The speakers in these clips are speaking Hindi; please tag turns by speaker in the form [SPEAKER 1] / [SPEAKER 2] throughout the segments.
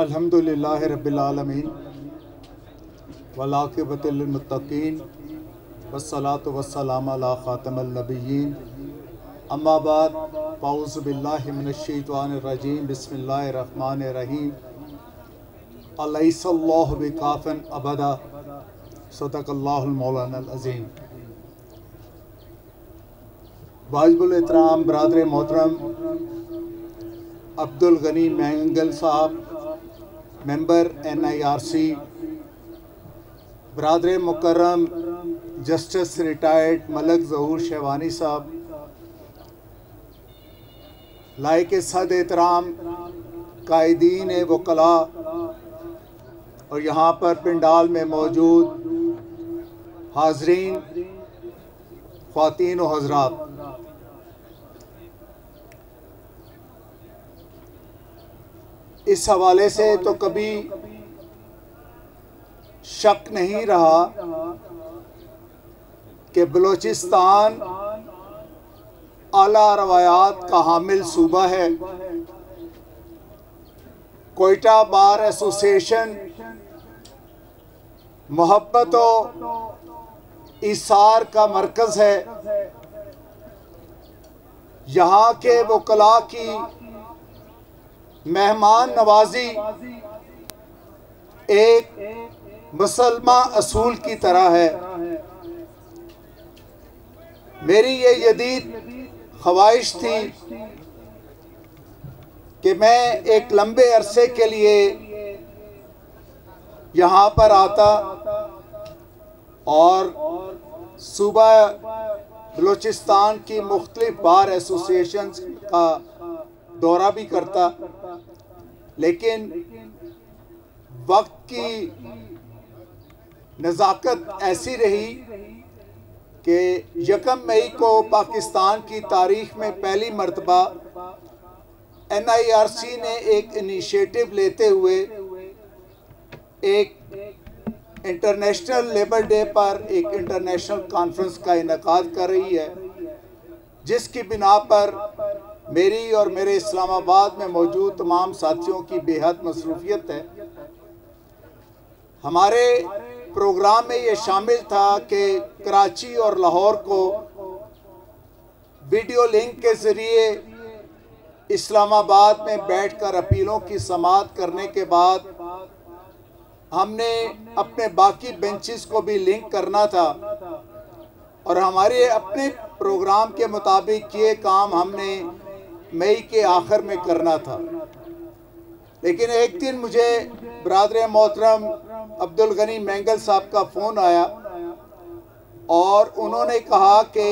[SPEAKER 1] अल्हम्दुलिल्लाहि रब्बिल आलमीन वल आक़िबतु लिल मुत्तक़ीन वस्सलातु वस्सलामु अला ख़ातमिन नबिय्यीन अम्मा बाद फ़अऊज़ु बिल्लाहि मिनश शैतानिर रजीम बिस्मिल्लाहिर रहमानिर रहीम अलैहिस्सलाहु बिकाफ़िन अबदा सदक़ल्लाहुल मौलानाल अज़ीम। वाजिबुल एहतराम बरादर मोहतरम अब्दुल गनी मैंगल साहब, मेंबर NIRC, बरादर मुकर्रम जस्टिस रिटायर्ड मलक ज़हूर शेवानी साहब, लायक सद एहतराम कायदीन वकला और यहाँ पर पिंडाल में मौजूद हाजरीन ख्वातीन व हज़रात, इस हवाले से तो कभी शक नहीं रहा कि बलूचिस्तान आला रवायात का हामिल सूबा है। कोयटा बार एसोसिएशन मोहब्बत व इसार का मरकज़ है। यहाँ के वकला की मेहमान नवाजी एक मुसलमा असूल की तरह है। मेरी ये जदीद ख्वाहिश थी कि मैं एक लंबे अरसे के लिए यहाँ पर आता और सूबा बलूचिस्तान की मुख्तलिफ बार एसोसिएशन का दौरा भी करता, लेकिन वक्त की नज़ाकत ऐसी रही कि 1 मई को पाकिस्तान की तारीख में पहली मर्तबा NIRC ने एक इनिशिएटिव लेते हुए एक इंटरनेशनल लेबर डे पर एक इंटरनेशनल कॉन्फ्रेंस का इनेकाद कर रही है, जिसकी बिना पर मेरी और मेरे इस्लामाबाद में मौजूद तमाम साथियों की बेहद मसरूफियत है। हमारे प्रोग्राम में ये शामिल था कि कराची और लाहौर को वीडियो लिंक के ज़रिए इस्लामाबाद में बैठकर अपीलों की समाअत करने के बाद हमने अपने बाकी बेंचेस को भी लिंक करना था और हमारे अपने प्रोग्राम के मुताबिक ये काम हमने मई के आखिर में करना था। लेकिन एक दिन मुझे बरादर मोहतरम अब्दुल गनी मैंगल साहब का फ़ोन आया और उन्होंने कहा कि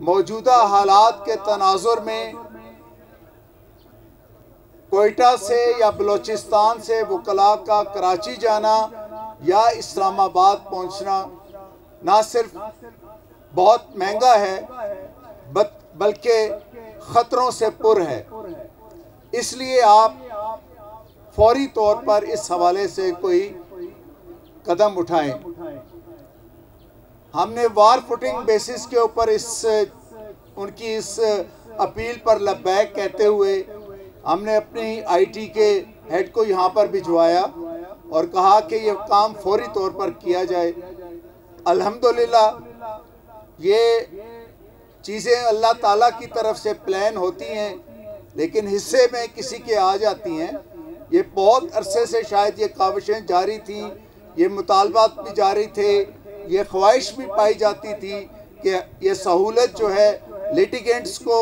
[SPEAKER 1] मौजूदा हालात के तनाजुर में कोयटा से या बलूचिस्तान से वकला का कराची जाना या इस्लामाबाद पहुंचना ना सिर्फ बहुत महंगा है बल्कि ख़तरों से पुर है। इसलिए आप फौरी तौर पर इस हवाले से कोई कदम उठाएं। हमने वार फुटिंग बेसिस के ऊपर उनकी इस अपील पर लब्बैक कहते हुए हमने अपनी IT के हेड को यहाँ पर भिजवाया और कहा कि ये काम फौरी तौर पर किया जाए। अल्हम्दुलिल्लाह ये चीज़ें अल्लाह ताला की तरफ से प्लान होती हैं, लेकिन हिस्से में किसी के आ जाती हैं। ये बहुत अरसे से शायद ये काविशें जारी थी, ये मुतालबात भी जारी थे, ये ख्वाहिश भी पाई जाती थी कि ये सहूलत जो है लिटिगेंट्स को,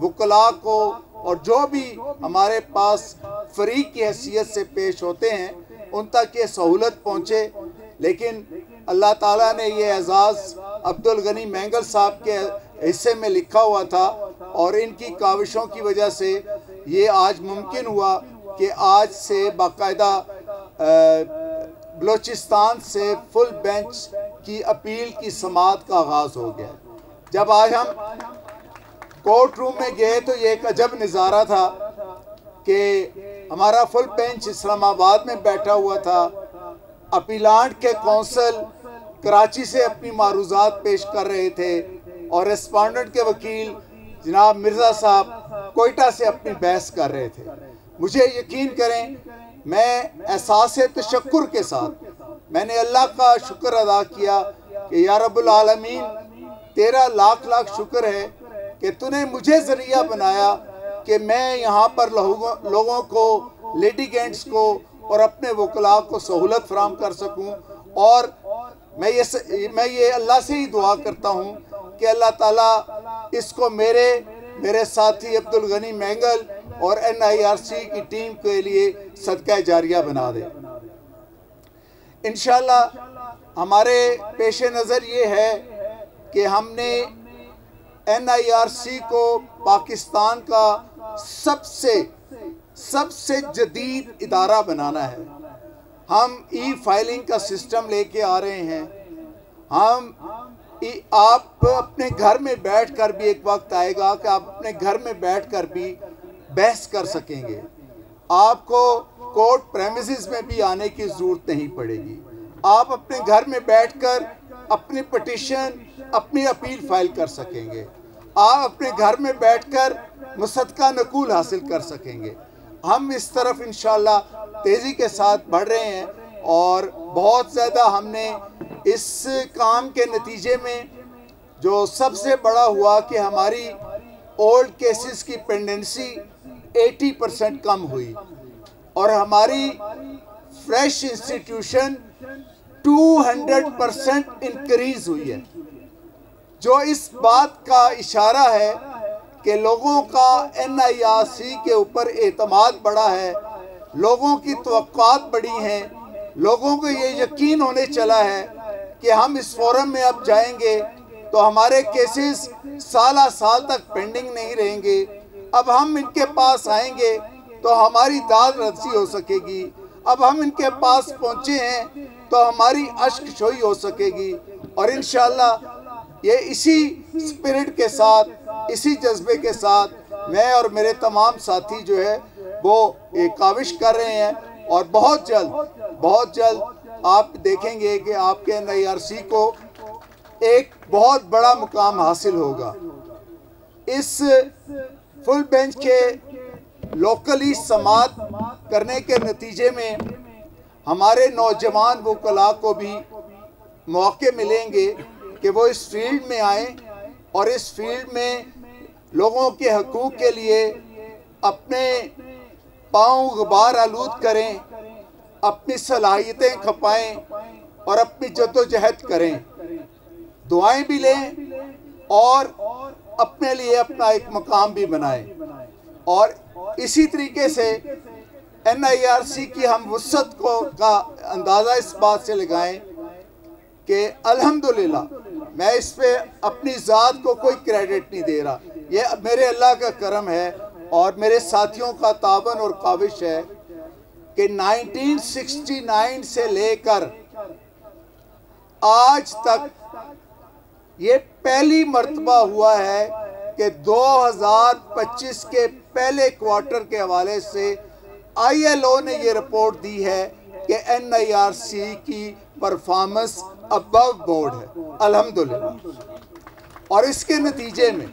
[SPEAKER 1] वकला को और जो भी हमारे पास फरीक की हैसियत से पेश होते हैं उन तक ये सहूलत पहुँचे। लेकिन अल्लाह ताला ने ये एजाज़ अब्दुल गनी मैंगल साहब के हिस्से में लिखा हुआ था और इनकी काविशों की वजह से ये आज मुमकिन हुआ कि आज से बाकायदा बलूचिस्तान से फुल बेंच की अपील की समाअत का आगाज़ हो गया। जब आज हम कोर्ट रूम में गए तो ये एक अजब नज़ारा था कि हमारा फुल बेंच इस्लामाबाद में बैठा हुआ था। अपीलांट के कौंसल कराची से अपनी मारूज़ात पेश कर रहे थे और रेस्पोंडेंट के वकील जनाब मिर्ज़ा साहब कोयटा से अपनी बहस कर रहे थे। मुझे यकीन करें, मैं एहसास तशक्कुर के साथ मैंने अल्लाह का शुक्र अदा किया कि या रब्बुल आलमीन, तेरा लाख लाख शुक्र है कि तूने मुझे ज़रिया बनाया कि मैं यहाँ पर लोगों को, लिटिगेंट्स को और अपने वकला को सहूलत फराम कर सकूँ। और मैं ये अल्लाह से ही दुआ करता हूँ कि अल्लाह ताला इसको मेरे साथी अब्दुल गनी मैंगल और NIRC की टीम के लिए सदका जारिया बना दे। इंशाअल्लाह हमारे पेश नज़र ये है कि हमने NIRC को पाकिस्तान का सबसे जदीद इदारा बनाना है। हम फाइलिंग का सिस्टम लेके आ रहे हैं। आप अपने घर में बैठकर भी, एक वक्त आएगा कि आप अपने घर में बैठकर भी बहस कर सकेंगे। आपको कोर्ट प्रेमिसेस में भी आने की ज़रूरत नहीं पड़ेगी। आप अपने घर में बैठकर अपनी पिटीशन, अपनी अपील फाइल कर सकेंगे। आप अपने घर में बैठकर मुसद्दका नकूल हासिल कर सकेंगे। हम इस तरफ इंशाअल्लाह तेज़ी के साथ बढ़ रहे हैं और बहुत ज़्यादा हमने इस काम के नतीजे में जो सबसे बड़ा हुआ कि हमारी ओल्ड केसेस की पेंडेंसी 80% कम हुई और हमारी फ्रेश इंस्टीट्यूशन 200% इंक्रीज़ हुई है, जो इस बात का इशारा है कि लोगों का NIRC के ऊपर एतमाद बढ़ा है, लोगों की तवक्कुआत बढ़ी हैं, लोगों को ये यकीन होने चला है कि हम इस फोरम में अब जाएंगे तो हमारे केसेस साल तक पेंडिंग नहीं रहेंगे। अब हम इनके पास आएंगे तो हमारी दाद रसी हो सकेगी। अब हम इनके पास पहुँचे हैं तो हमारी अश्क शोई हो सकेगी। और इंशाअल्लाह ये इसी स्पिरिट के साथ, इसी जज्बे के साथ मैं और मेरे तमाम साथी जो है वो एक काविश कर रहे हैं और बहुत जल्द आप देखेंगे कि आपके NIRC को एक बहुत बड़ा मुकाम हासिल होगा। इस फुल बेंच के लोकली समात करने के नतीजे में हमारे नौजवान वकला को भी मौके मिलेंगे कि वो इस फील्ड में आए और इस फील्ड में लोगों के हकूक़ के लिए अपने पाँव गुबार आलूद करें, अपनी सलाहियतें खपाएं और अपनी जद्दोजहद करें, दुआएं भी लें और अपने लिए अपना एक मकाम भी बनाएं। और इसी तरीके से NIRC की हम वुसअत को का अंदाज़ा इस बात से लगाएं कि अल्हम्दुलिल्लाह, मैं इस पे अपनी ज़ात को कोई क्रेडिट नहीं दे रहा, ये मेरे अल्लाह का करम है और मेरे साथियों का ताबन और काविश है कि 1969 से लेकर आज तक ये पहली मर्तबा हुआ है कि 2025 के पहले क्वार्टर के हवाले से ILO ने ये रिपोर्ट दी है कि NIRC की परफॉर्मेंस अबव बोर्ड है, अल्हम्दुलिल्लाह। और इसके नतीजे में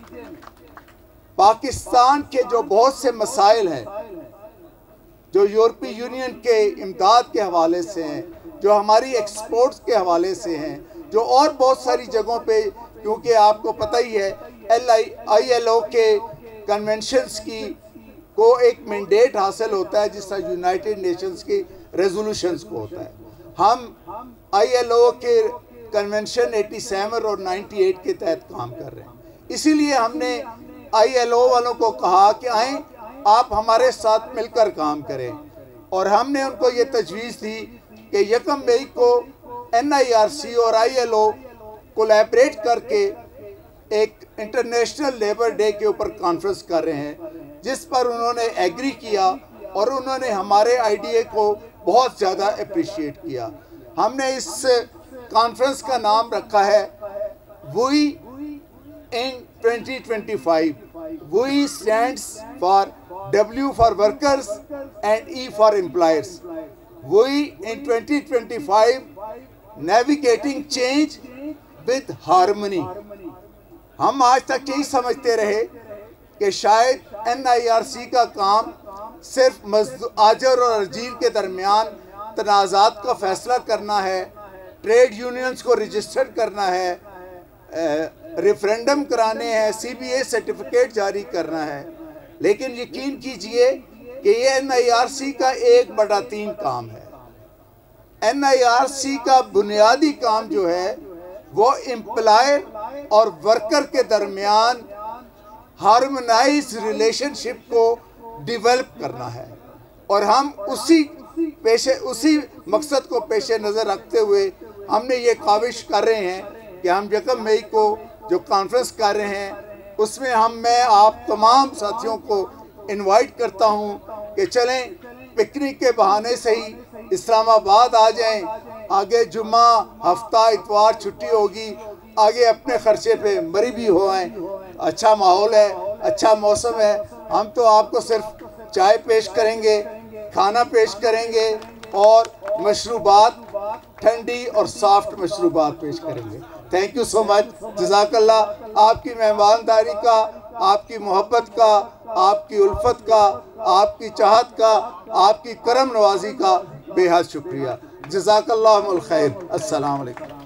[SPEAKER 1] पाकिस्तान के जो बहुत से मसाइल हैं, जो यूरोपीय यूनियन के इमदाद के हवाले से हैं, जो हमारी एक्सपोर्ट्स के हवाले से हैं, जो और बहुत सारी जगहों पे, क्योंकि आपको पता ही है ILO के कन्वेंशंस की को एक मैंडेट हासिल होता है जिस तरह यूनाइटेड नेशंस की रेजोल्यूशंस को होता है। हम ILO के कन्वेंशन 87 और 98 के तहत काम कर रहे हैं। इसीलिए हमने ILO वालों को कहा कि आएँ आप हमारे साथ मिलकर काम करें और हमने उनको ये तजवीज़ दी कि 1 मई को NIRC और ILO कोलैबोरेट करके एक इंटरनेशनल लेबर डे के ऊपर कॉन्फ्रेंस कर रहे हैं, जिस पर उन्होंने एग्री किया और उन्होंने हमारे आइडिया को बहुत ज़्यादा अप्रिशिएट किया। हमने इस कॉन्फ्रेंस का नाम रखा है वी इन 2025। वी stands for W for workers and E for employers. वी in 2025 navigating change with harmony. हम आज तक यही समझते रहे कि शायद NIRC का काम सिर्फ आजर और अजीर के दरमियान तनाज़ात का फ़ैसला करना है, ट्रेड यूनियंस को रजिस्टर करना है, रेफरेंडम कराने हैं, CBA सर्टिफिकेट जारी करना है। लेकिन यकीन कीजिए कि ये NIRC का 1/3 काम है। NIRC का बुनियादी काम जो है वो एम्प्लॉयर और वर्कर के दरमियान हार्मोनाइज रिलेशनशिप को डेवलप करना है, और हम उसी मकसद को पेशे नज़र रखते हुए हमने ये काविश कर रहे हैं कि हम 1 मई को जो कॉन्फ्रेंस कर रहे हैं उसमें मैं आप तमाम साथियों को इनवाइट करता हूं कि चलें, पिकनिक के बहाने से ही इस्लामाबाद आ जाएं। आगे जुम्मा, हफ्ता, इतवार छुट्टी होगी, आगे अपने खर्चे पे मरी भी हो आएँ। अच्छा माहौल है, अच्छा मौसम है। हम तो आपको सिर्फ चाय पेश करेंगे, खाना पेश करेंगे और मशरूबात, ठंडी और सॉफ्ट मशरूबात पेश करेंगे। थैंक यू सो मच, जज़ाकल्लाह। आपकी मेहमानदारी का, आपकी मोहब्बत का, आपकी उल्फत का, आपकी चाहत का, आपकी करम नवाजी का बेहद शुक्रिया। जज़ाकल्लाहुल खैर। अस्सलाम वालेकुम।